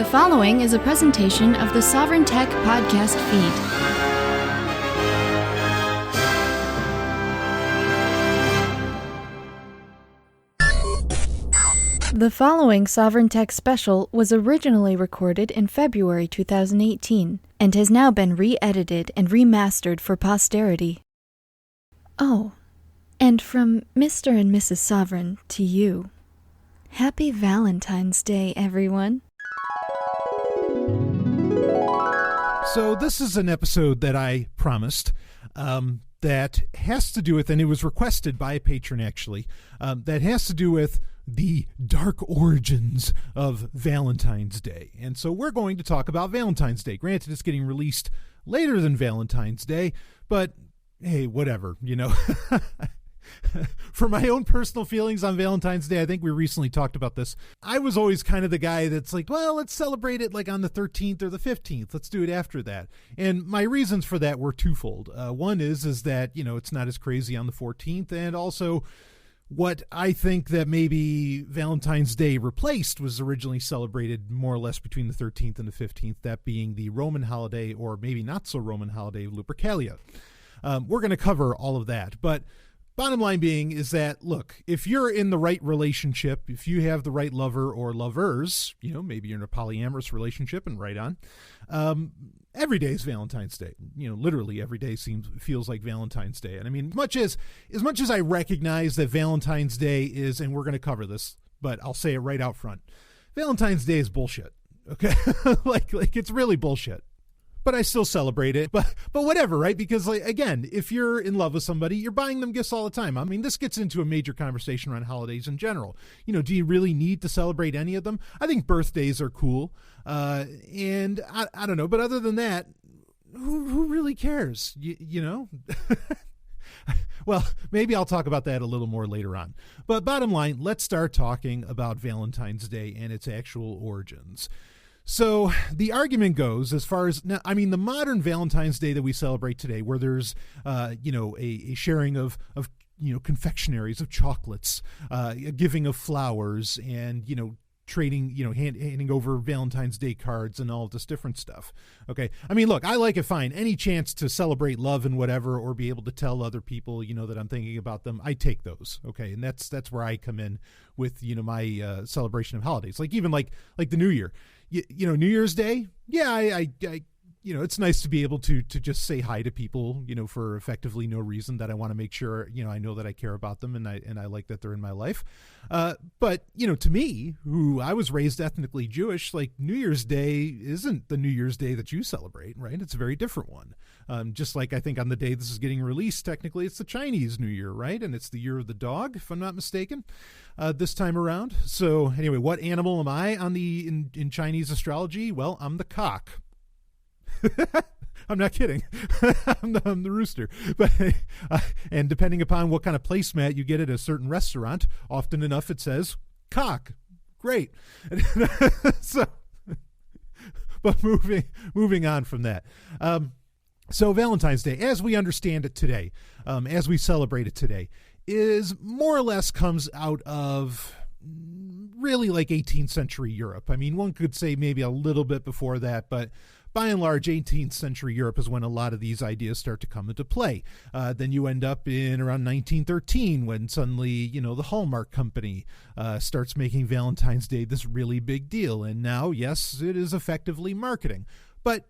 The following is a presentation of the SOVRYN Tech podcast feed. The following SOVRYN Tech special was originally recorded in February 2018 and has now been re-edited and remastered for posterity. Oh, and from Mr. and Mrs. SOVRYN to you. Happy Valentine's Day, everyone. So this is an episode that I promised that has to do with, and it was requested by a patron actually, that has to do with the dark origins of Valentine's Day. And so we're going to talk about Valentine's Day. Granted, it's getting released later than Valentine's Day, but hey, whatever, you know. For my own personal feelings on Valentine's Day, I think we recently talked about this. I was always kind of the guy that's like, well, let's celebrate it like on the 13th or the 15th. Let's do it after that. And my reasons for that were twofold. One is that, you know, it's not as crazy on the 14th. And also what I think that maybe Valentine's Day replaced was originally celebrated more or less between the 13th and the 15th, that being the Roman holiday, or maybe not so Roman holiday, Lupercalia. We're going to cover all of that. But bottom line being is that, look, if you're in the right relationship, if you have the right lover or lovers, you know, maybe you're in a polyamorous relationship and right on, every day is Valentine's Day. You know, literally every day feels like Valentine's Day. And I mean, as much as I recognize that Valentine's Day is, and we're going to cover this, but I'll say it right out front, Valentine's Day is bullshit. Okay. like it's really bullshit. But I still celebrate it. But whatever, right? Because, like, again, if you're in love with somebody, you're buying them gifts all the time. I mean, this gets into a major conversation around holidays in general. You know, do you really need to celebrate any of them? I think birthdays are cool. And I don't know. But other than that, who really cares? You know? Well, maybe I'll talk about that a little more later on. But bottom line, let's start talking about Valentine's Day and its actual origins. So the argument goes as far as, now, I mean, the modern Valentine's Day that we celebrate today, where there's, you know, a sharing of, you know, confectionaries, of chocolates, a giving of flowers, and, you know, trading, you know, handing over Valentine's Day cards and all of this different stuff. Okay. I mean, look, I like it fine. Any chance to celebrate love and whatever, or be able to tell other people, you know, that I'm thinking about them, I take those. Okay. And that's where I come in with, you know, my celebration of holidays. Like even like the New Year. You know, New Year's Day, yeah, I you know, it's nice to be able to just say hi to people, you know, for effectively no reason, that I want to make sure, you know, I know that I care about them and I like that they're in my life. But, you know, to me, who I was raised ethnically Jewish, like New Year's Day isn't the New Year's Day that you celebrate, right? It's a very different one. Just like I think on the day this is getting released, technically it's the Chinese New Year, right? And it's the year of the dog, if I'm not mistaken, this time around. So anyway, what animal am I on in Chinese astrology? Well, I'm the cock. I'm not kidding. I'm the rooster. But and depending upon what kind of placemat you get at a certain restaurant, often enough it says cock. Great. So, but moving on from that. So Valentine's Day, as we understand it today, as we celebrate it today, is more or less comes out of really like 18th century Europe. I mean, one could say maybe a little bit before that, but by and large, 18th century Europe is when a lot of these ideas start to come into play. Then you end up in around 1913 when suddenly, you know, the Hallmark Company starts making Valentine's Day this really big deal. And now, yes, it is effectively marketing. But,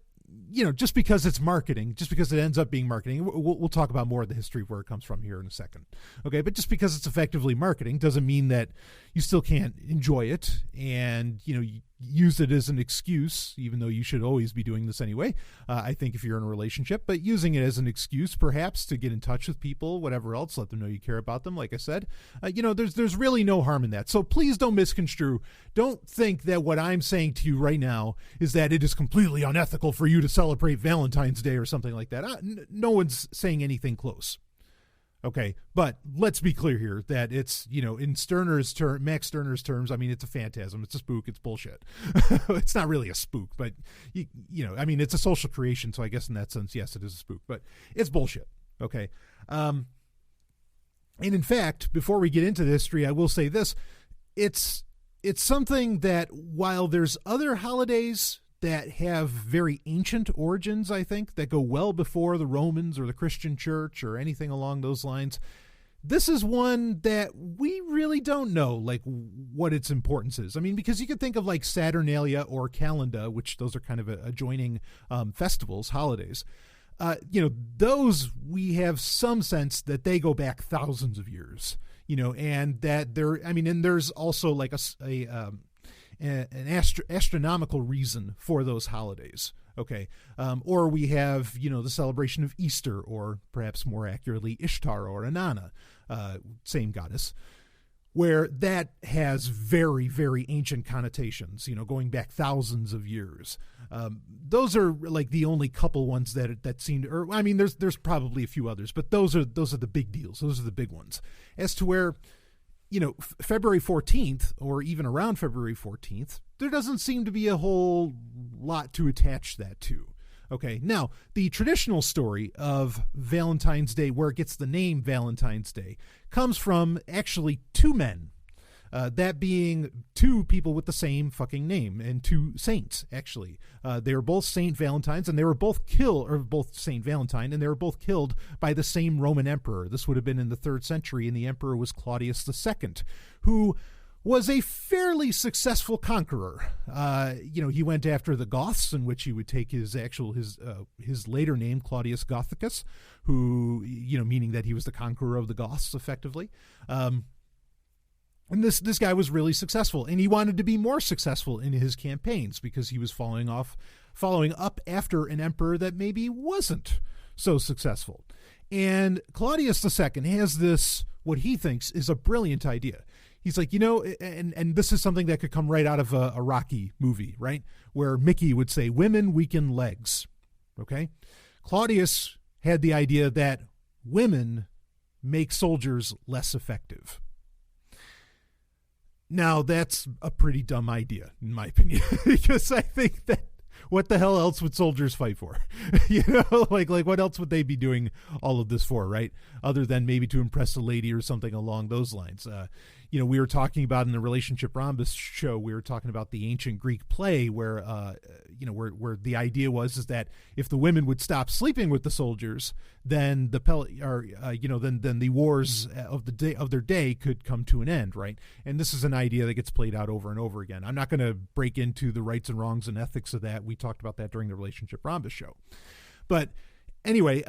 you know, just because it's marketing, just because it ends up being marketing, we'll talk about more of the history of where it comes from here in a second. Okay, but just because it's effectively marketing doesn't mean that you still can't enjoy it and, you know, use it as an excuse, even though you should always be doing this anyway, I think, if you're in a relationship, but using it as an excuse perhaps to get in touch with people, whatever else, let them know you care about them. Like I said, you know, there's really no harm in that. So please don't misconstrue. Don't think that what I'm saying to you right now is that it is completely unethical for you to celebrate Valentine's Day or something like that. No one's saying anything close. Okay, but let's be clear here that it's, you know, in Max Stirner's terms, I mean, it's a phantasm, it's a spook, it's bullshit. It's not really a spook, but, you know, I mean, it's a social creation, so I guess in that sense, yes, it is a spook, but it's bullshit, okay? And in fact, before we get into the history, I will say this, it's it's something that while there's other holidays that have very ancient origins, I think, that go well before the Romans or the Christian church or anything along those lines, this is one that we really don't know, like, what its importance is. I mean, because you could think of like Saturnalia or Calenda, which those are kind of adjoining festivals, holidays. Those we have some sense that they go back thousands of years, and that and there's also like an astronomical reason for those holidays. Okay. Or we have, the celebration of Easter, or perhaps more accurately, Ishtar or Inanna, same goddess, where that has very, very ancient connotations, going back thousands of years. Those are like the only couple ones that seem to, there's probably a few others, but those are the big deals. Those are the big ones. As to where, February 14th, or even around February 14th, there doesn't seem to be a whole lot to attach that to. Okay, now, the traditional story of Valentine's Day, where it gets the name Valentine's Day, comes from actually two men. That being two people with the same fucking name, and two saints, actually. They were both Saint Valentines, and they were both both Saint Valentine, and they were both killed by the same Roman emperor. This would have been in the 3rd century, and the emperor was Claudius II, who was a fairly successful conqueror. He went after the Goths, in which he would take his later name, Claudius Gothicus, who, meaning that he was the conqueror of the Goths, effectively. And this guy was really successful, and he wanted to be more successful in his campaigns because he was following up after an emperor that maybe wasn't so successful. And Claudius II has this, what he thinks is a brilliant idea. He's like, and this is something that could come right out of a Rocky movie, right? Where Mickey would say, women weaken legs, okay? Claudius had the idea that women make soldiers less effective. Now, that's a pretty dumb idea, in my opinion, because I think that what the hell else would soldiers fight for? Like what else would they be doing all of this for, right? Other than maybe to impress a lady or something along those lines. We were talking about in the Relationship Rhombus show, we were talking about the ancient Greek play where the idea is that if the women would stop sleeping with the soldiers, then then the wars of their day could come to an end, right? And this is an idea that gets played out over and over again. I'm not going to break into the rights and wrongs and ethics of that. We talked about that during the Relationship Rhombus show. But anyway,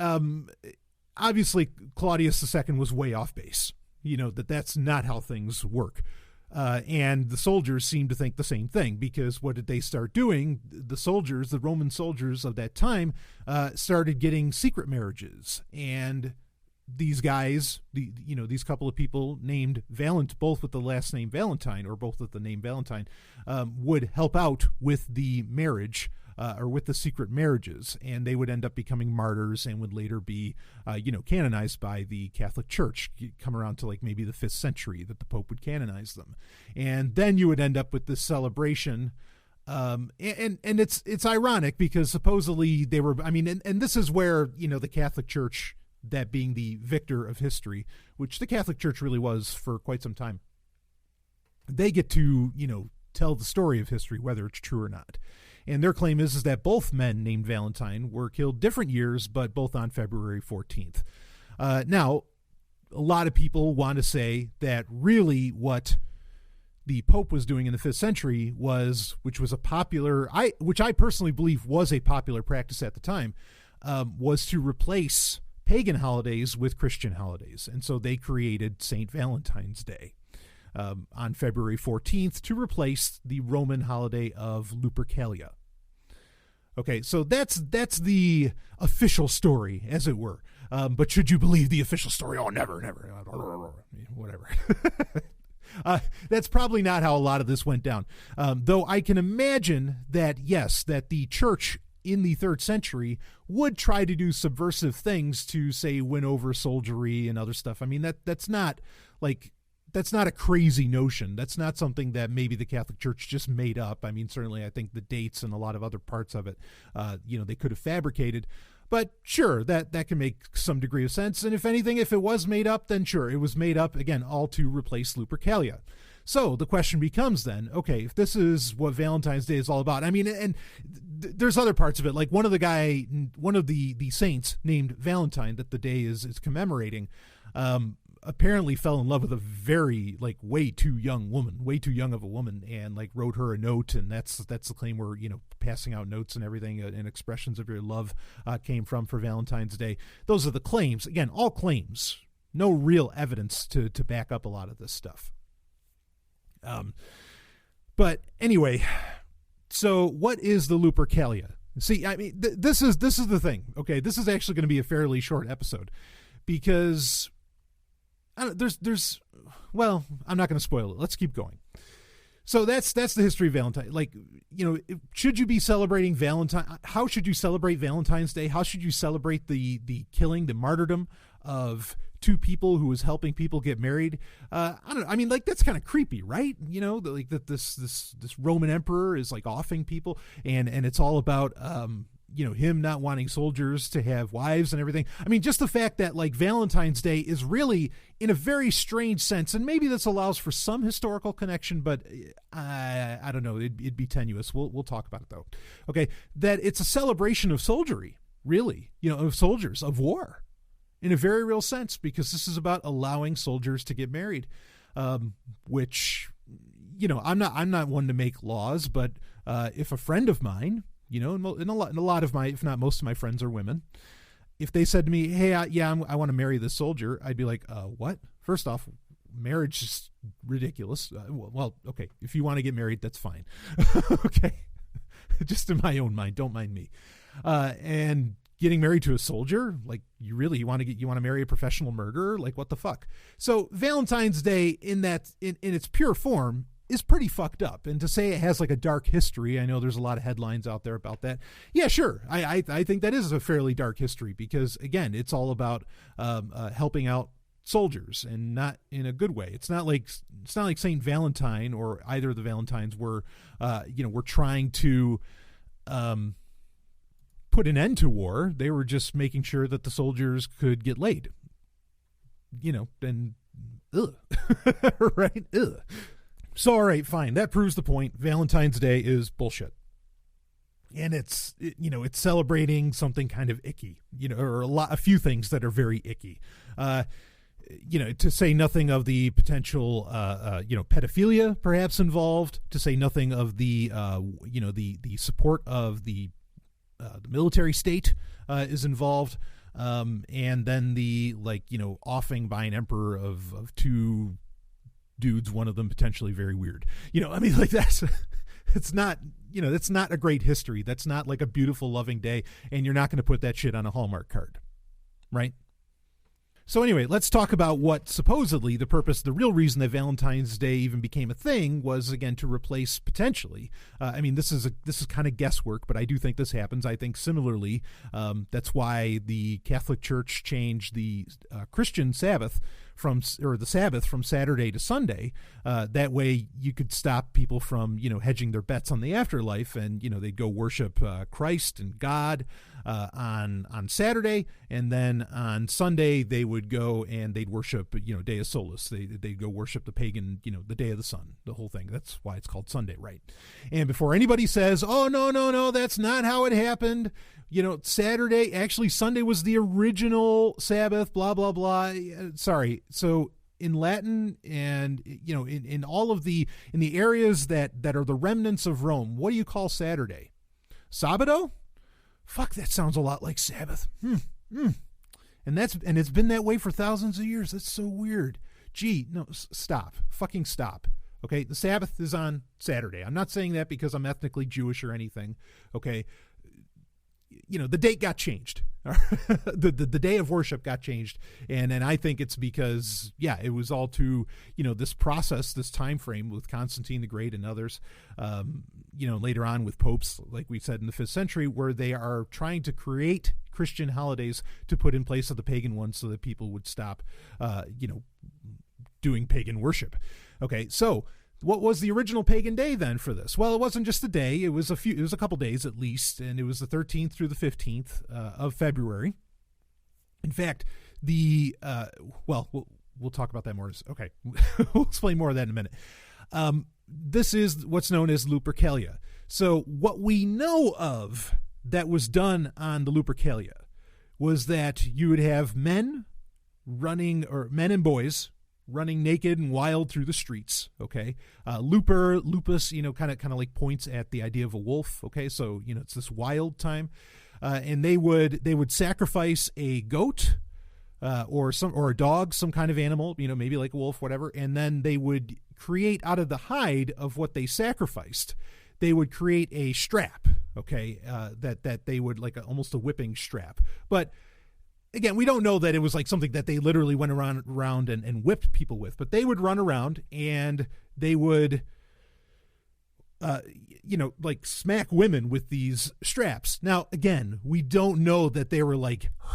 obviously Claudius II was way off base. That's not how things work. And the soldiers seem to think the same thing, because what did they start doing? The Roman soldiers of that time, started getting secret marriages. And these guys, these couple of people named both with the last name Valentine, or both with the name Valentine, would help out with the marriage, or with the secret marriages, and they would end up becoming martyrs and would later be, canonized by the Catholic Church. Come around to like maybe the 5th century that the Pope would canonize them, and then you would end up with this celebration. And it's ironic because supposedly they were. And this is where the Catholic Church, that being the victor of history, which the Catholic Church really was for quite some time, they get to tell the story of history, whether it's true or not. And their claim is that both men named Valentine were killed different years, but both on February 14th. Now, a lot of people want to say that really what the Pope was doing in the 5th century which I personally believe was a popular practice at the time, was to replace pagan holidays with Christian holidays. And so they created St. Valentine's Day on February 14th to replace the Roman holiday of Lupercalia. Okay, so that's the official story, as it were. But should you believe the official story? Oh, never. Whatever. That's probably not how a lot of this went down. Though I can imagine that, yes, that the church in the 3rd century would try to do subversive things to, say, win over soldiery and other stuff. That's not a crazy notion. That's not something that maybe the Catholic Church just made up. Certainly I think the dates and a lot of other parts of it, they could have fabricated. But sure, that can make some degree of sense. And if anything, if it was made up, then sure, it was made up, again, all to replace Lupercalia. So the question becomes then, okay, if this is what Valentine's Day is all about, I mean, and there's other parts of it, like one of the saints named Valentine that the day is commemorating, apparently fell in love with a very, like, way too young of a woman, and like wrote her a note, and that's the claim where, passing out notes and everything and expressions of your love came from for Valentine's Day. Those are the claims. Again, all claims, no real evidence to back up a lot of this stuff. But anyway, so what is the Lupercalia? See, I mean, this is the thing. Okay, this is actually going to be a fairly short episode because well, I'm not going to spoil it. Let's keep going. So that's the history of Valentine. Like, should you be celebrating Valentine? How should you celebrate Valentine's Day? How should you celebrate the killing, the martyrdom of two people who was helping people get married? I don't know. I mean, like, that's kind of creepy, right? Like that this Roman emperor is like offing people, and it's all about him not wanting soldiers to have wives and everything. I mean, just the fact that like Valentine's Day is really, in a very strange sense, and maybe this allows for some historical connection, but I don't know, it'd be tenuous. We'll talk about it though. Okay, that it's a celebration of soldiery, really, of soldiers, of war, in a very real sense, because this is about allowing soldiers to get married, which, I'm not one to make laws, but if a friend of mine, and a lot of my, if not most of my friends are women, if they said to me, hey, I want to marry this soldier, I'd be like, what? First off, marriage is ridiculous. Well, okay, if you want to get married, that's fine. Okay, just in my own mind, don't mind me. And getting married to a soldier, like, you want to marry a professional murderer? Like, what the fuck? So Valentine's Day in its pure form is pretty fucked up. And to say it has like a dark history, I know there's a lot of headlines out there about that. Yeah, sure. I think that is a fairly dark history because, again, it's all about helping out soldiers, and not in a good way. It's not like Saint Valentine or either of the Valentines were trying to put an end to war. They were just making sure that the soldiers could get laid. And right? Ugh. So, all right, fine. That proves the point. Valentine's Day is bullshit. And it's celebrating something kind of icky, or a few things that are very icky. To say nothing of the potential, pedophilia perhaps involved, to say nothing of the support of the military state is involved. And then the, offing by an emperor of two dudes, one of them potentially very weird. That's it's not a great history. That's not like a beautiful, loving day, and you're not going to put that shit on a Hallmark card, right? So anyway, let's talk about what supposedly the real reason that Valentine's Day even became a thing was, again, to replace potentially. This is kind of guesswork, but I do think this happens. I think similarly, that's why the Catholic Church changed the Christian Sabbath from Saturday to Sunday. That way you could stop people from, hedging their bets on the afterlife, and, they'd go worship Christ and God on Saturday, and then on Sunday they would go and they'd worship, Day of Solace. They'd go worship the pagan, the Day of the Sun, the whole thing. That's why it's called Sunday, right? And before anybody says, oh, no, that's not how it happened, Sunday was the original Sabbath, blah, blah, blah. Sorry. So in Latin and, in all of in the areas that are the remnants of Rome, what do you call Saturday? Sabado? Fuck, that sounds a lot like Sabbath. And it's been that way for thousands of years. That's so weird. Gee, no, stop. Fucking stop. Okay, the Sabbath is on Saturday. I'm not saying that because I'm ethnically Jewish or anything. Okay, the date got changed. the day of worship got changed, and I think it's because it was all to this process, this time frame with Constantine the Great and others, later on with popes, like we said in the 5th century, where they are trying to create Christian holidays to put in place of the pagan ones so that people would stop doing pagan worship. Okay, so what was the original pagan day then for this? Well, it wasn't just a day. It was a couple days at least, and it was the 13th through the 15th of February. In fact, we'll talk about that more. Okay, we'll explain more of that in a minute. This is what's known as Lupercalia. So what we know of that was done on the Lupercalia was that you would have men and boys running naked and wild through the streets. Okay. Lupus, kind of like points at the idea of a wolf. Okay. So, it's this wild time. And they would sacrifice a goat, or a dog, some kind of animal, maybe like a wolf, whatever. And then they would create out of the hide of what they sacrificed, they would create a strap. Okay. That they would almost a whipping strap. But again, we don't know that it was like something that they literally went around and whipped people with, but they would run around and they would, smack women with these straps. Now, again, we don't know that they were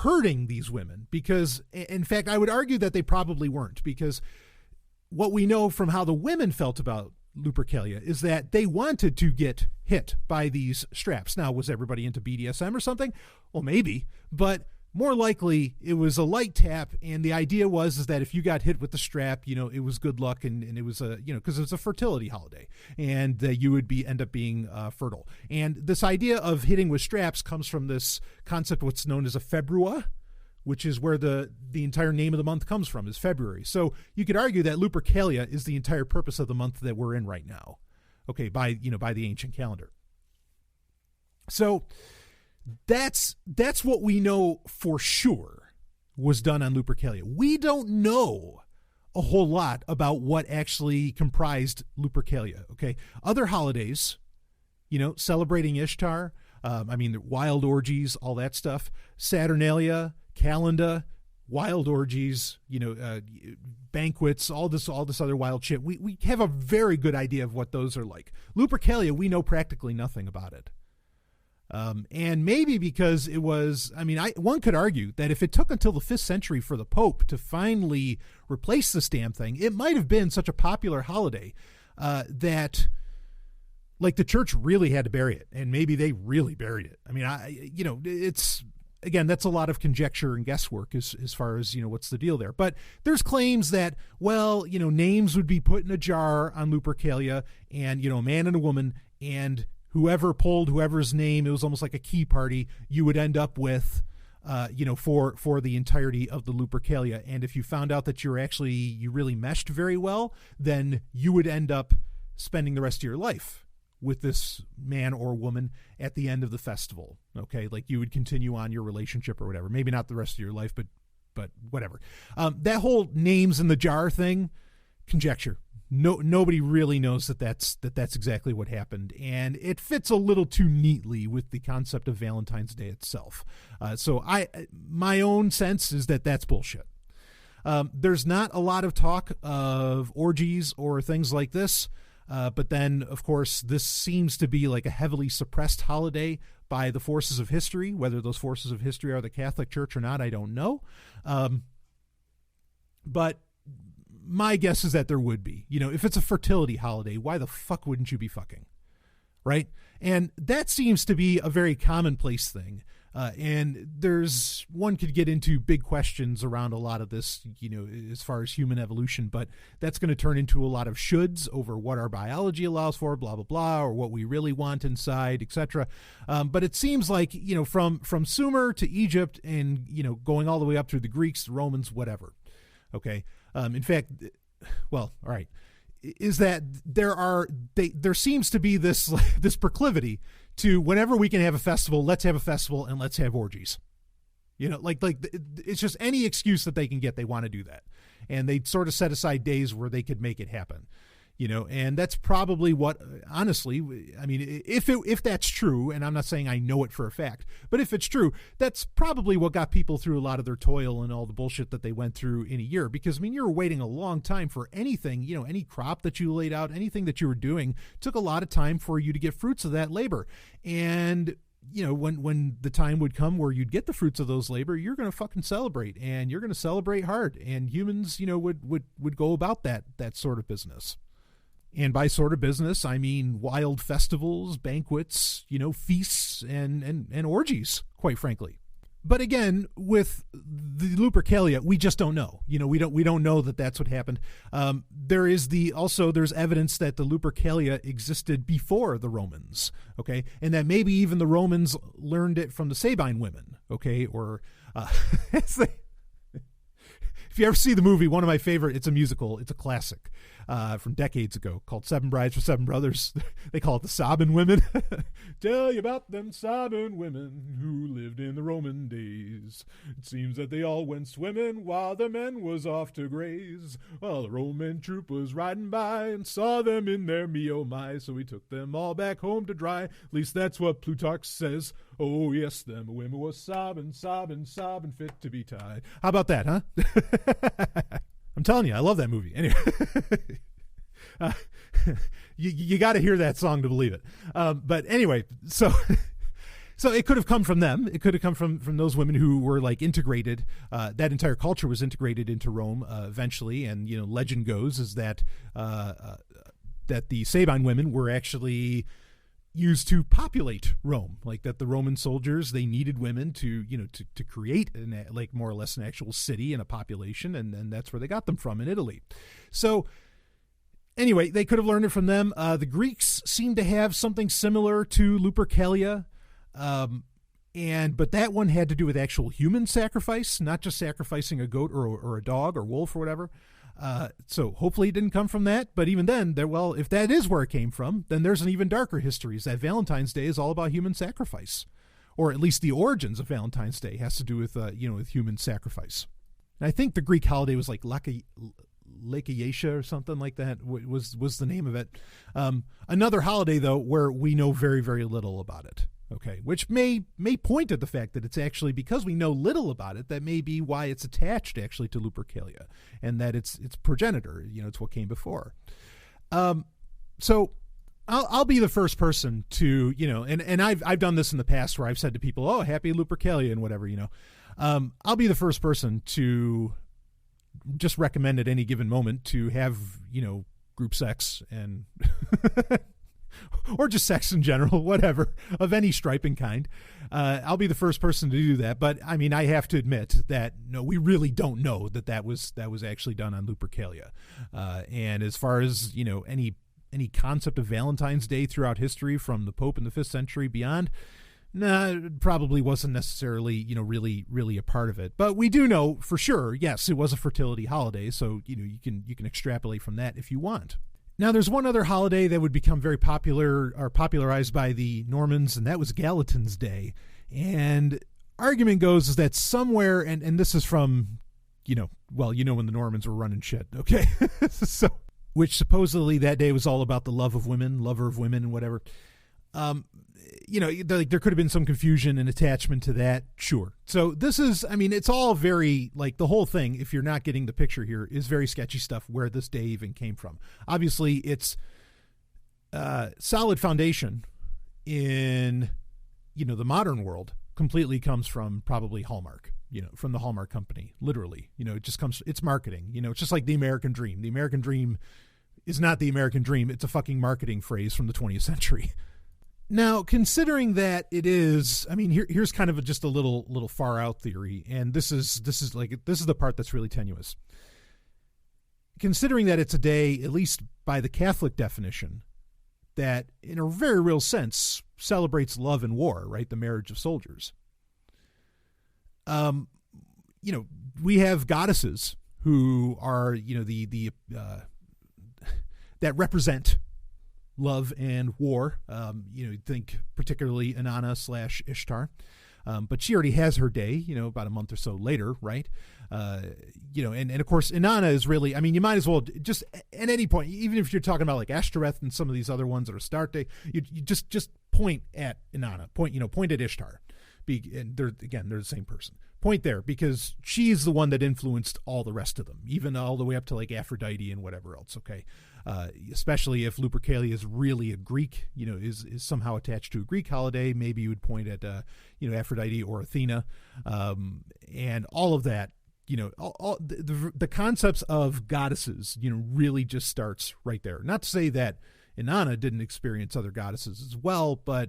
hurting these women because, in fact, I would argue that they probably weren't, because what we know from how the women felt about Lupercalia is that they wanted to get hit by these straps. Now, was everybody into BDSM or something? Well, maybe, but more likely it was a light tap, and the idea is that if you got hit with the strap, it was good luck, and it was because it's a fertility holiday, and you would end up being fertile. And this idea of hitting with straps comes from this concept, what's known as a februa, which is where the entire name of the month comes from, is February. So you could argue that Lupercalia is the entire purpose of the month that we're in right now. Okay, by the ancient calendar. So that's what we know for sure was done on Lupercalia. We don't know a whole lot about what actually comprised Lupercalia. Okay, other holidays, celebrating Ishtar, the wild orgies, all that stuff, Saturnalia, Calenda, wild orgies, banquets, all this other wild shit. We have a very good idea of what those are like. Lupercalia, we know practically nothing about it. And maybe because it was, one could argue that if it took until the 5th century for the Pope to finally replace this damn thing, it might have been such a popular holiday that the church really had to bury it, and maybe they really buried it. It's, again, that's a lot of conjecture and guesswork as far as, what's the deal there. But there's claims that, names would be put in a jar on Lupercalia, and, a man and a woman, and whoever pulled whoever's name, it was almost like a key party, you would end up with, for the entirety of the Lupercalia. And if you found out that you really meshed very well, then you would end up spending the rest of your life with this man or woman at the end of the festival. Okay. You would continue on your relationship or whatever, maybe not the rest of your life, but whatever. That whole names in the jar thing, conjecture. Nobody really knows that's exactly what happened, and it fits a little too neatly with the concept of Valentine's Day itself. So my own sense is that that's bullshit. There's not a lot of talk of orgies or things like this, but then, of course, this seems to be a heavily suppressed holiday by the forces of history. Whether those forces of history are the Catholic Church or not, I don't know. But my guess is that there would be. If it's a fertility holiday, why the fuck wouldn't you be fucking? Right? And that seems to be a very commonplace thing. And one could get into big questions around a lot of this, as far as human evolution, but that's going to turn into a lot of shoulds over what our biology allows for, blah, blah, blah, or what we really want inside, etc. But it seems like, from Sumer to Egypt and, going all the way up through the Greeks, the Romans, whatever. Okay. In fact, well, all right, is that there seems to be this proclivity to, whenever we can have a festival, let's have a festival and let's have orgies. It's just any excuse that they can get, they want to do that. And they sort of set aside days where they could make it happen. And that's probably what, honestly, if that's true, and I'm not saying I know it for a fact, but if it's true, that's probably what got people through a lot of their toil and all the bullshit that they went through in a year. Because, you're waiting a long time for anything, any crop that you laid out, anything that you were doing, took a lot of time for you to get fruits of that labor. And, when the time would come where you'd get the fruits of those labor, you're going to fucking celebrate, and you're going to celebrate hard. And humans, would go about that sort of business. And by sort of business, I mean wild festivals, banquets, feasts, and orgies, quite frankly. But again, with the Lupercalia, we just don't know. We don't know that that's what happened. There's evidence that the Lupercalia existed before the Romans, okay, and that maybe even the Romans learned it from the Sabine women, okay, or if you ever see the movie, one of my favorite, it's a musical, it's a classic from decades ago called Seven Brides for Seven Brothers. They call it the Sobbin' Women. Tell you about them sobbin' women who lived in the Roman days. It seems that they all went swimming while the men was off to graze. Well, the Roman troop was riding by and saw them in their me oh my, so he took them all back home to dry. At least that's what Plutarch says. Oh yes, them women was sobbing, sobbing, sobbing, fit to be tied. How about that, huh? I'm telling you, I love that movie. Anyway, you got to hear that song to believe it. But anyway, so it could have come from them. It could have come from those women who were like integrated. That entire culture was integrated into Rome eventually. And legend goes is that that the Sabine women were actually used to populate Rome, like that the Roman soldiers, they needed women to create like more or less an actual city and a population, and that's where they got them from in Italy. So anyway, they could have learned it from them. The Greeks seem to have something similar to Lupercalia, but that one had to do with actual human sacrifice, not just sacrificing a goat or a dog or wolf or whatever. So hopefully it didn't come from that. But even then, if that is where it came from, then there's an even darker history. Is that Valentine's Day is all about human sacrifice, or at least the origins of Valentine's Day has to do with with human sacrifice. And I think the Greek holiday was like Lakiatia or something like that was the name of it. Another holiday though where we know very, very little about it. Okay, which may point at the fact that it's actually because we know little about it, that may be why it's attached actually to Lupercalia, and that it's progenitor. It's what came before. So I'll be the first person to and I've done this in the past where I've said to people, oh, happy Lupercalia and whatever. I'll be the first person to just recommend at any given moment to have group sex and. Or just sex in general, whatever, of any stripe and kind. I'll be the first person to do that. But I mean, I have to admit that no, we really don't know that was actually done on Lupercalia. And as far as any concept of Valentine's Day throughout history, from the Pope in the 5th century beyond, it probably wasn't necessarily really a part of it. But we do know for sure, yes, it was a fertility holiday. So you can extrapolate from that if you want. Now, there's one other holiday that would become very popular or popularized by the Normans, and that was Galatine's Day. And argument goes is that somewhere, and this is from, when the Normans were running shit, okay? So, which supposedly that day was all about the lover of women, and whatever. There could have been some confusion and attachment to that, sure. So this is, it's all very, like, the whole thing, if you're not getting the picture here, is very sketchy stuff where this day even came from. Obviously, it's solid foundation in, the modern world completely comes from probably Hallmark, from the Hallmark company, literally. It just comes, it's marketing. It's just like the American dream. The American dream is not the American dream. It's a fucking marketing phrase from the 20th century. Now, considering that it is, here's kind of just a little far out theory, and this is the part that's really tenuous. Considering that it's a day, at least by the Catholic definition, that in a very real sense celebrates love and war, right? The marriage of soldiers. We have goddesses who are, that represent love and war. Think particularly Inanna / Ishtar. But she already has her day, about a month or so later, right? And of course, Inanna is really, you might as well just at any point, even if you're talking about like Ashtoreth and some of these other ones that are Astarte, you just point at Inanna, point at Ishtar. And they're the same person. Point there, because she's the one that influenced all the rest of them, even all the way up to like Aphrodite and whatever else, okay? Especially if Lupercalia is really a Greek, is somehow attached to a Greek holiday, maybe you would point at, Aphrodite or Athena, and all of that, all the concepts of goddesses, really just starts right there. Not to say that Inanna didn't experience other goddesses as well, but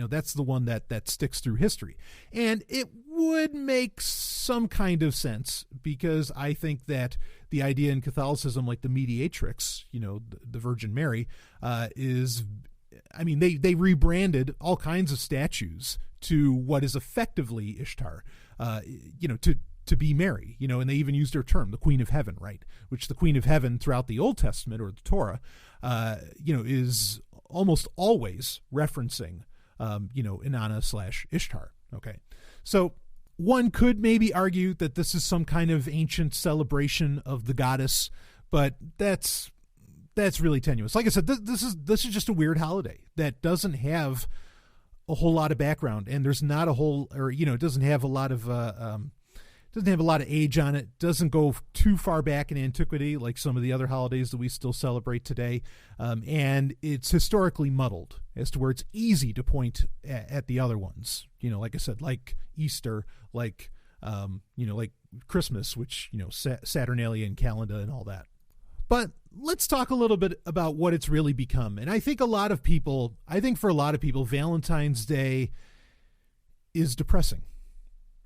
that's the one that sticks through history. And it would make some kind of sense, because I think that the idea in Catholicism, like the mediatrix, the Virgin Mary, they rebranded all kinds of statues to what is effectively Ishtar, to be Mary, and they even used her term, the Queen of Heaven, right? Which the Queen of Heaven throughout the Old Testament or the Torah, is almost always referencing, Inanna/Ishtar. Okay. So one could maybe argue that this is some kind of ancient celebration of the goddess, but that's really tenuous. Like I said, this is just a weird holiday that doesn't have a whole lot of background, and there's not a whole, or it doesn't have a lot of age on it. Doesn't go too far back in antiquity like some of the other holidays that we still celebrate today, and it's historically muddled as to where it's easy to point at the other ones. Like I said, like Easter, like Christmas, which Saturnalia and calendar and all that. But let's talk a little bit about what it's really become. And I think for a lot of people, Valentine's Day is depressing.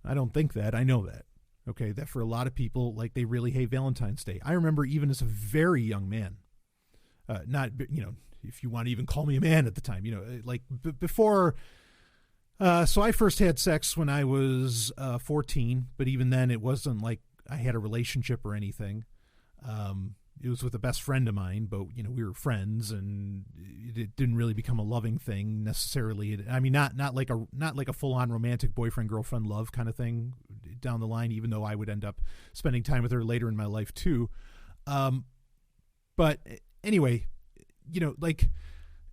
I don't think that. I know that. Okay, that for a lot of people, like, they really hate Valentine's Day. I remember even as a very young man, if you want to even call me a man at the time, before. So I first had sex when I was 14, but even then it wasn't like I had a relationship or anything. It was with a best friend of mine, but we were friends, and it didn't really become a loving thing necessarily. I mean, not like a full-on romantic boyfriend-girlfriend love kind of thing down the line, even though I would end up spending time with her later in my life too. But anyway,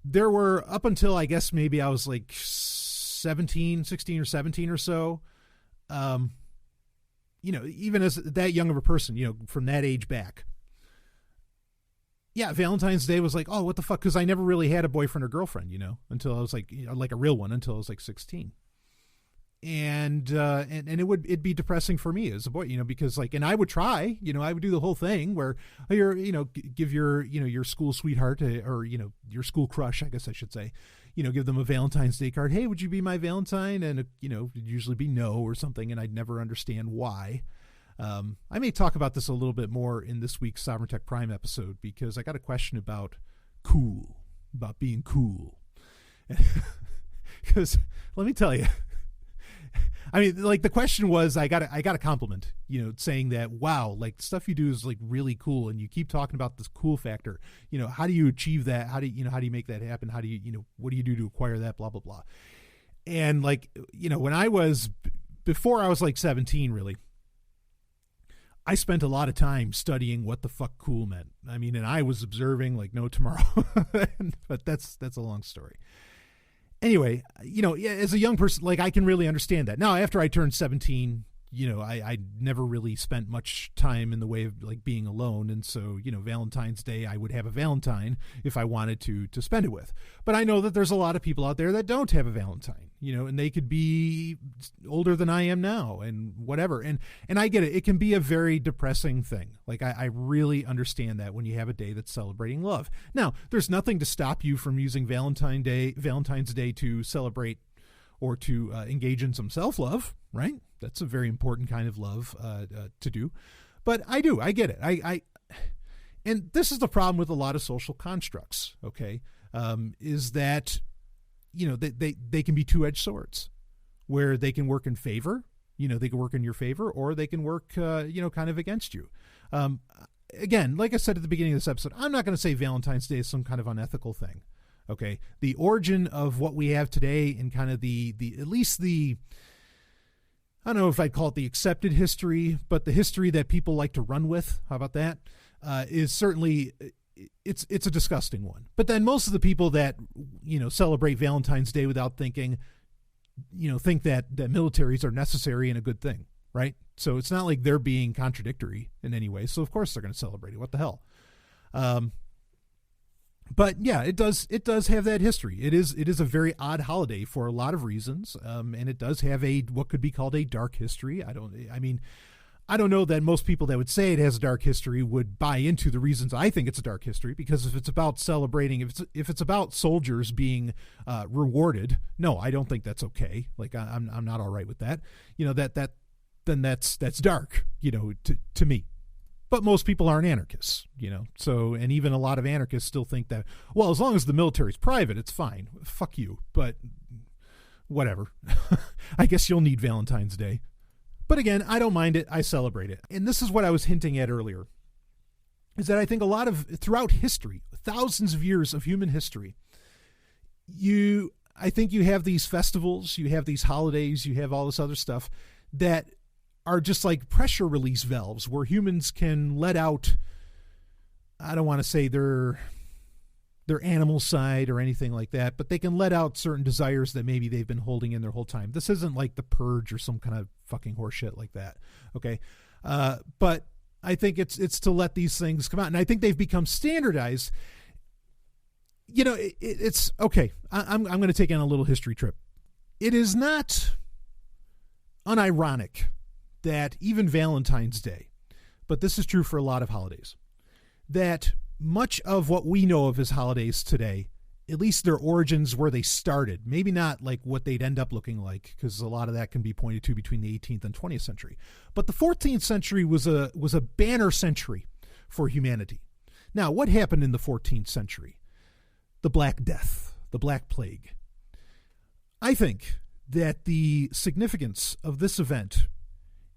there were, up until I guess maybe I was like 16 or 17 or so, even as that young of a person, from that age back, yeah, Valentine's Day was like, oh, what the fuck? Because I never really had a boyfriend or girlfriend, until I was like a real one, until I was like 16. And it'd be depressing for me as a boy, because and I would try, I would do the whole thing where give your school sweetheart or your school crush, I guess I should say, give them a Valentine's Day card. Hey, would you be my Valentine? And it'd usually be no or something, and I'd never understand why. I may talk about this a little bit more in this week's Sovereign Tech Prime episode, because I got a question about being cool. Because let me tell you, I mean, like, the question was, I got a compliment, saying that, wow, like, the stuff you do is like really cool, and you keep talking about this cool factor. How do you achieve that? How do you make that happen? How do you, what do you do to acquire that? Blah blah blah. And like, when I was, before I was like 17, really, I spent a lot of time studying what the fuck cool meant. I mean, and I was observing like no tomorrow, but that's a long story. Anyway, as a young person, like, I can really understand that. Now, after I turned 17, I never really spent much time in the way of like being alone. And so, Valentine's Day, I would have a Valentine if I wanted to spend it with. But I know that there's a lot of people out there that don't have a Valentine, and they could be older than I am now and whatever. And I get it. It can be a very depressing thing. Like, I really understand that when you have a day that's celebrating love. Now, there's nothing to stop you from using Valentine's Day to celebrate or to engage in some self-love, right? That's a very important kind of love to do. But I get it. And this is the problem with a lot of social constructs, okay, is that, they can be two-edged swords, where they can work in favor, they can work in your favor, or they can work, kind of against you. Again, like I said at the beginning of this episode, I'm not going to say Valentine's Day is some kind of unethical thing. Okay, the origin of what we have today, and kind of the at least the, I don't know if I'd call it the accepted history, but the history that people like to run with, how about that, is certainly, it's a disgusting one. But then most of the people that, celebrate Valentine's Day without thinking, think that militaries are necessary and a good thing, right? So it's not like they're being contradictory in any way. So of course they're going to celebrate it. What the hell? But yeah, it does have that history. It is a very odd holiday for a lot of reasons, and it does have what could be called a dark history. I don't know that most people that would say it has a dark history would buy into the reasons I think it's a dark history, because if it's about celebrating, if it's about soldiers being rewarded, no, I don't think that's okay. Like I'm not all right with that. Then that's dark, to me. But most people aren't anarchists, So, and even a lot of anarchists still think that, well, as long as the military's private, it's fine. Fuck you. But whatever. I guess you'll need Valentine's Day. But again, I don't mind it. I celebrate it. And this is what I was hinting at earlier, is that I think throughout history, thousands of years of human history, I think you have these festivals, you have these holidays, you have all this other stuff that are just like pressure release valves where humans can let out, I don't want to say their animal side or anything like that, but they can let out certain desires that maybe they've been holding in their whole time. This isn't like the purge or some kind of fucking horseshit like that. Okay. But I think it's to let these things come out. And I think they've become standardized. It's okay. I'm going to take on a little history trip. It is not unironic that even Valentine's Day, but this is true for a lot of holidays, that much of what we know of as holidays today, at least their origins, where they started, maybe not like what they'd end up looking like, because a lot of that can be pointed to between the 18th and 20th century. But the 14th century was a banner century for humanity. Now, what happened in the 14th century? The Black Death, the Black Plague. I think that the significance of this event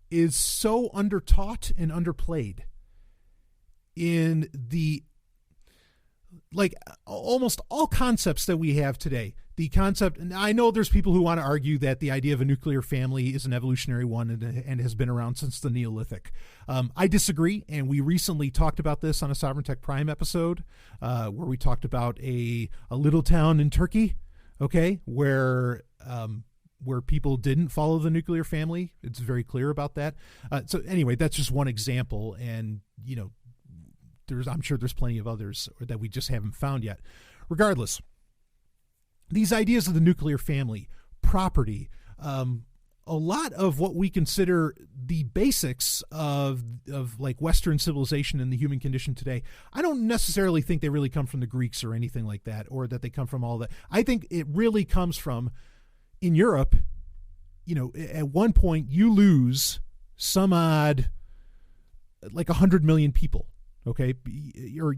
is so undertaught and underplayed in the, like, almost all concepts that we have today. The concept, and I know there's people who want to argue that the idea of a nuclear family is an evolutionary one and has been around since the Neolithic. I disagree, and we recently talked about this on a Sovereign Tech Prime episode, where we talked about a little town in Turkey, okay, where people didn't follow the nuclear family. It's very clear about that. So anyway, that's just one example, and I'm sure there's plenty of others that we just haven't found yet. Regardless, these ideas of the nuclear family, property, a lot of what we consider the basics of like Western civilization and the human condition today, I don't necessarily think they really come from the Greeks or anything like that, or that they come from all that. I think it really comes from, in Europe, at one point you lose some odd, like 100 million people. Okay. Or,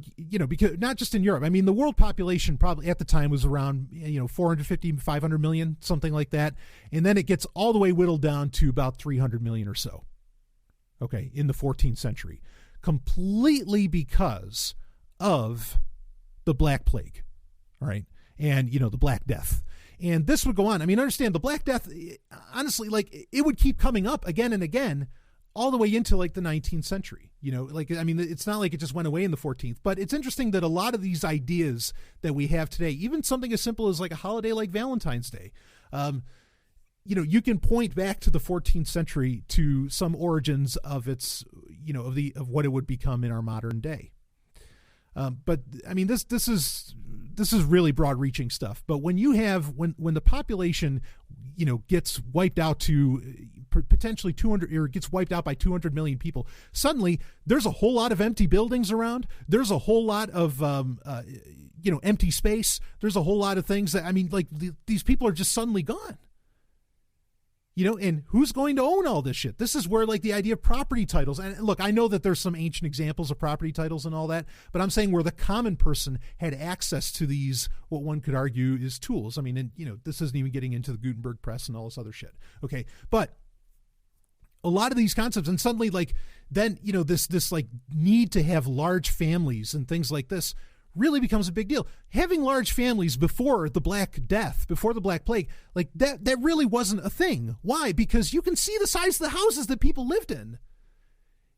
because not just in Europe, I mean, the world population probably at the time was around, 450, 500 million, something like that. And then it gets all the way whittled down to about 300 million or so. Okay. In the 14th century, completely because of the Black Plague. All right. And, the Black Death. And this would go on. I mean, understand the Black Death, honestly, like it would keep coming up again and again, all the way into like the 19th century, it's not like it just went away in the 14th, but it's interesting that a lot of these ideas that we have today, even something as simple as like a holiday like Valentine's Day, you can point back to the 14th century to some origins of its, of what it would become in our modern day. But I mean, this is really broad reaching stuff. But when when the population, gets wiped out to potentially 200, or gets wiped out by 200 million people, suddenly there's a whole lot of empty buildings around. There's a whole lot of, empty space. There's a whole lot of things that, these people are just suddenly gone. And who's going to own all this shit? This is where like the idea of property titles, and look, I know that there's some ancient examples of property titles and all that, but I'm saying where the common person had access to these, what one could argue is tools. I mean, and this isn't even getting into the Gutenberg press and all this other shit. Okay. But a lot of these concepts, and suddenly like, then, this like need to have large families and things like this really becomes a big deal. Having large families before the Black Death, before the Black Plague, like that really wasn't a thing. Why? Because you can see the size of the houses that people lived in.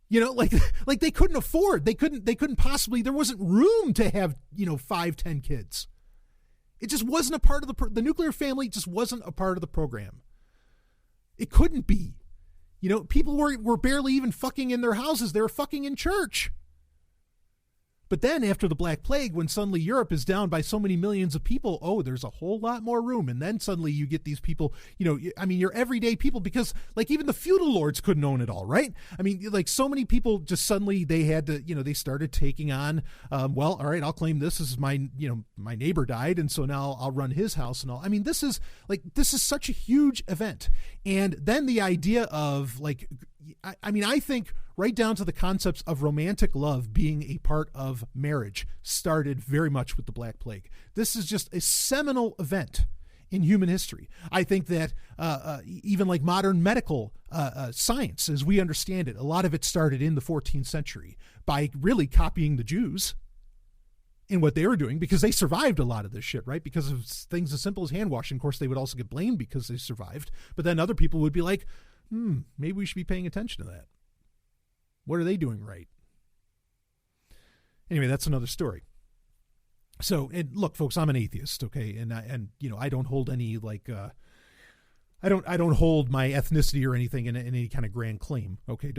Like they couldn't afford, they couldn't possibly, there wasn't room to have, 5-10 kids. It just wasn't a part of the nuclear family just wasn't a part of the program. It couldn't be. People were barely even fucking in their houses. They were fucking in church. But then after the Black Plague, when suddenly Europe is down by so many millions of people, oh, there's a whole lot more room. And then suddenly you get these people, your everyday people, because like even the feudal lords couldn't own it all, right? I mean, like so many people just suddenly they had to, they started taking on, all right, I'll claim this is my neighbor died. And so now I'll run his house and all. I mean, this is such a huge event. And then the idea of like, I think right down to the concepts of romantic love being a part of marriage started very much with the Black Plague. This is just a seminal event in human history. I think that even like modern medical science, as we understand it, a lot of it started in the 14th century by really copying the Jews in what they were doing, because they survived a lot of this shit, right? Because of things as simple as hand washing. Of course, they would also get blamed because they survived. But then other people would be like, maybe we should be paying attention to that. What are they doing right? Anyway, that's another story. So, and look, folks, I'm an atheist, okay, and I don't hold any like I don't hold my ethnicity or anything in any kind of grand claim. Okay,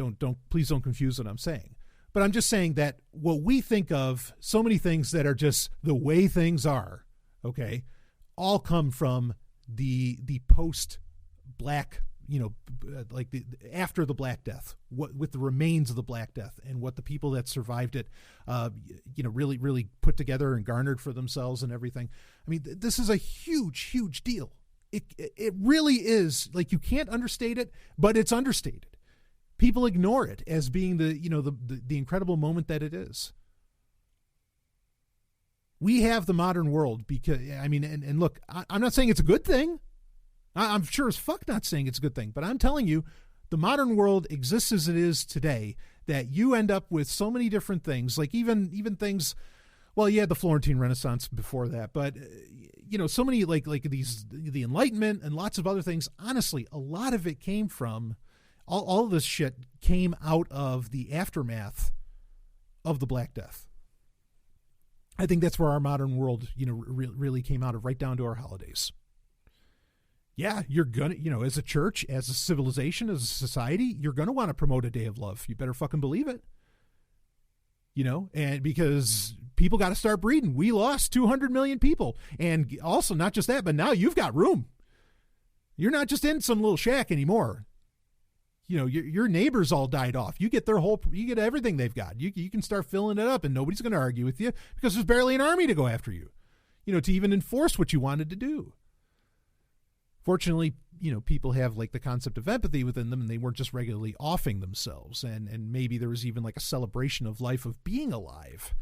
please don't confuse what I'm saying. But I'm just saying that what we think of, so many things that are just the way things are, okay, all come from the post-Black, like after the Black Death, with the remains of the Black Death and what the people that survived it, really put together and garnered for themselves and everything. I mean, this is a huge, huge deal. It really is. Like, you can't understate it, but it's understated. People ignore it as being the incredible moment that it is. We have the modern world because, and look, I'm not saying it's a good thing. I'm sure as fuck not saying it's a good thing, but I'm telling you, the modern world exists as it is today, that you end up with so many different things, like even things, well, you had the Florentine Renaissance before that, but so many like these, the Enlightenment and lots of other things. Honestly, a lot of it came from all of this shit came out of the aftermath of the Black Death. I think that's where our modern world, really came out of, right down to our holidays. Yeah, you're going to, as a church, as a civilization, as a society, you're going to want to promote a day of love. You better fucking believe it. And because people got to start breeding. We lost 200 million people. And also, not just that, but now you've got room. You're not just in some little shack anymore. Your neighbors all died off. You get you get everything they've got. You can start filling it up and nobody's going to argue with you because there's barely an army to go after you, to even enforce what you wanted to do. Fortunately, people have like the concept of empathy within them, and they weren't just regularly offing themselves. And maybe there was even like a celebration of life, of being alive,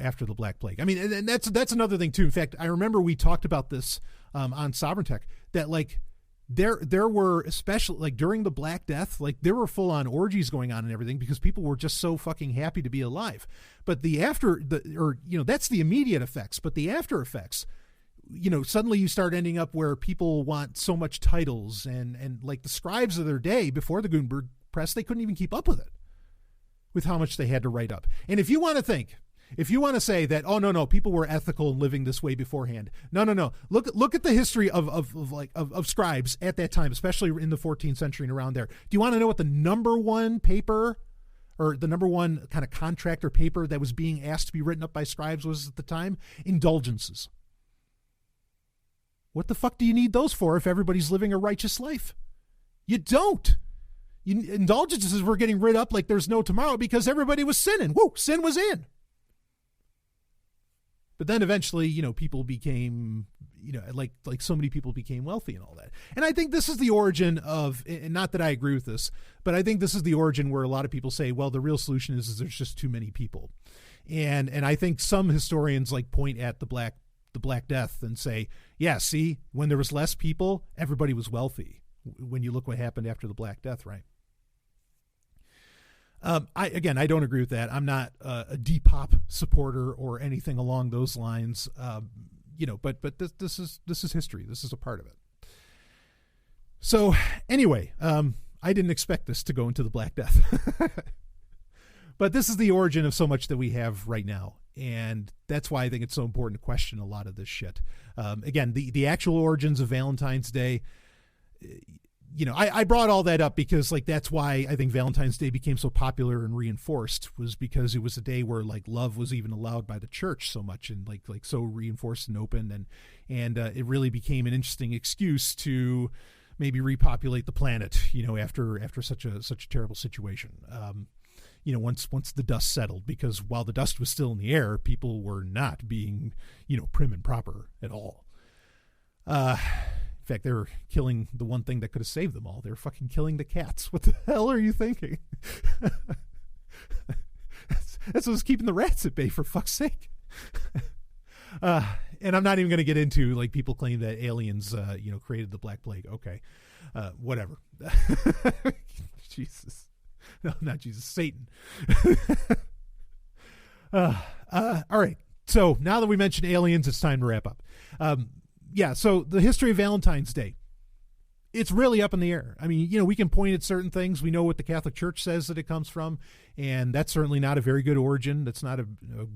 after the Black Plague. I mean, and that's another thing too. In fact, I remember we talked about this on SOVRYN Tech, that like there were, especially like during the Black Death, like there were full on orgies going on and everything because people were just so fucking happy to be alive. But that's the immediate effects, but the after effects, suddenly you start ending up where people want so much titles and like the scribes of their day before the Gutenberg press, they couldn't even keep up with how much they had to write up. And if you want to say that, oh no, people were ethical and living this way beforehand. No. Look at the history of scribes at that time, especially in the 14th century and around there. Do you want to know what the number one paper or the number one kind of contract or paper that was being asked to be written up by scribes was at the time? Indulgences. What the fuck do you need those for if everybody's living a righteous life? You don't. Indulgences were getting rid up like there's no tomorrow because everybody was sinning. Woo, sin was in. But then eventually, people became, like so many people became wealthy and all that. And I think this is the origin of, and not that I agree with this, but I think this is the origin where a lot of people say, well, the real solution is there's just too many people. And I think some historians like point at the Black Death and say, yeah, see, when there was less people, everybody was wealthy. When you look what happened after the Black Death, right? I don't agree with that. I'm not a Depop supporter or anything along those lines. But this is history. This is a part of it. So anyway, I didn't expect this to go into the Black Death, but this is the origin of so much that we have right now. And that's why I think it's so important to question a lot of this shit. Again, the actual origins of Valentine's Day, I brought all that up because like that's why I think Valentine's Day became so popular and reinforced, was because it was a day where like love was even allowed by the church so much, and like so reinforced and open, and it really became an interesting excuse to maybe repopulate the planet, after such a terrible situation. Once the dust settled, because while the dust was still in the air, people were not being, prim and proper at all. In fact, they were killing the one thing that could have saved them all. They were fucking killing the cats. What the hell are you thinking? That's what's keeping the rats at bay, for fuck's sake. And I'm not even going to get into like people claim that aliens, created the Black Plague. Okay. Whatever. Jesus. No, not Jesus. Satan. All right. So now that we mentioned aliens, it's time to wrap up. So the history of Valentine's Day, it's really up in the air. I mean, we can point at certain things. We know what the Catholic Church says that it comes from, and that's certainly not a very good origin. That's not a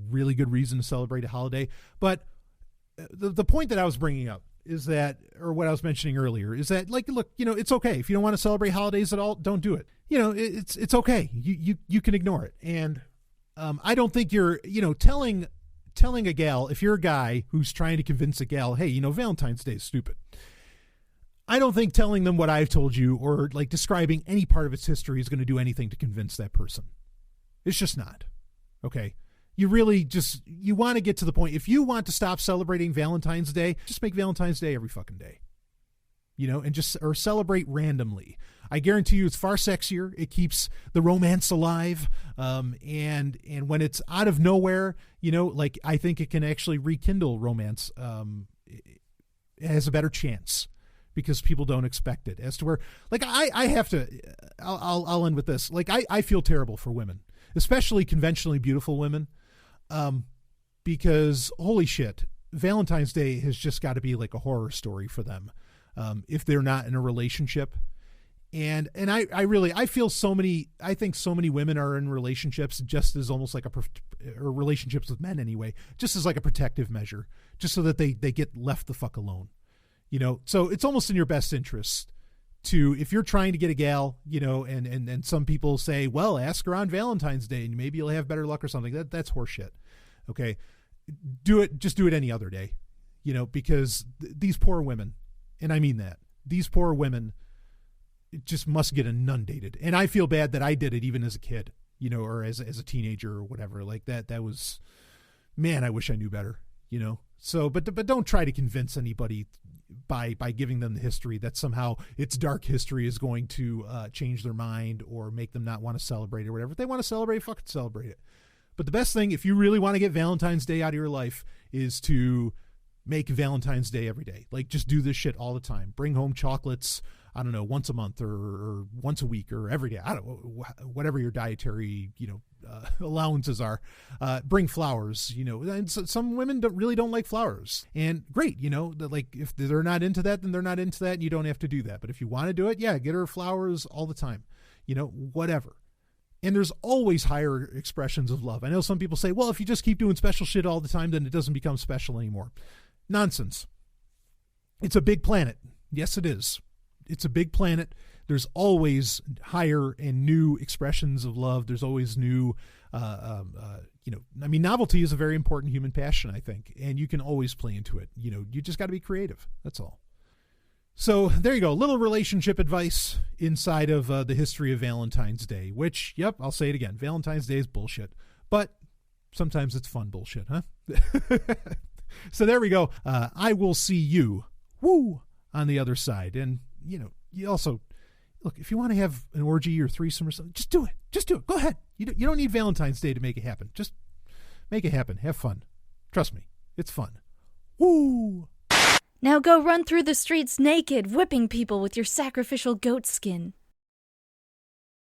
really good reason to celebrate a holiday. But the point that I was bringing up is that, or what I was mentioning earlier, is that, like, look, it's okay. If you don't want to celebrate holidays at all, don't do it. It's okay. You can ignore it. And I don't think you're, telling a gal, if you're a guy who's trying to convince a gal, hey, Valentine's Day is stupid. I don't think telling them what I've told you or like describing any part of its history is going to do anything to convince that person. It's just not. Okay. You really you want to get to the point. If you want to stop celebrating Valentine's Day, just make Valentine's Day every fucking day, or celebrate randomly. I guarantee you it's far sexier. It keeps the romance alive. And when it's out of nowhere, I think it can actually rekindle romance. It has a better chance because people don't expect it, as to where, like, I have to, I'll end with this. Like, I feel terrible for women, especially conventionally beautiful women. Because holy shit, Valentine's Day has just got to be like a horror story for them. If they're not in a relationship. And I feel I think so many women are in relationships just as almost like or relationships with men anyway, just as like a protective measure, just so that they get left the fuck alone, so it's almost in your best interest to, if you're trying to get a gal, and some people say, well, ask her on Valentine's Day and maybe you'll have better luck or something. That's horseshit. Okay. Just do it any other day, because these poor women, and I mean that, these poor women just must get inundated. And I feel bad that I did it even as a kid, or as a teenager or whatever. Like that was, man, I wish I knew better, So, but don't try to convince anybody by giving them the history that somehow its dark history is going to change their mind or make them not want to celebrate it or whatever. If they want to celebrate, fucking celebrate it. But the best thing, if you really want to get Valentine's Day out of your life, is to make Valentine's Day every day. Like, just do this shit all the time. Bring home chocolates, I don't know, once a month or once a week or every day. I don't know, whatever your dietary, allowances are. Bring flowers, and some women really don't like flowers. And great, like if they're not into that, then they're not into that, and you don't have to do that. But if you want to do it, yeah, get her flowers all the time, whatever. And there's always higher expressions of love. I know some people say, well, if you just keep doing special shit all the time, then it doesn't become special anymore. Nonsense. It's a big planet. Yes, it is. It's a big planet. There's always higher and new expressions of love. There's always new, novelty is a very important human passion, I think, and you can always play into it. You just got to be creative. That's all. So there you go. Little relationship advice inside of the history of Valentine's Day, which, yep, I'll say it again. Valentine's Day is bullshit, but sometimes it's fun bullshit, huh? So there we go. I will see you, on the other side. And, you also, look, if you want to have an orgy or threesome or something, just do it. Just do it. Go ahead. You don't need Valentine's Day to make it happen. Just make it happen. Have fun. Trust me. It's fun. Woo! Now go run through the streets naked, whipping people with your sacrificial goat skin.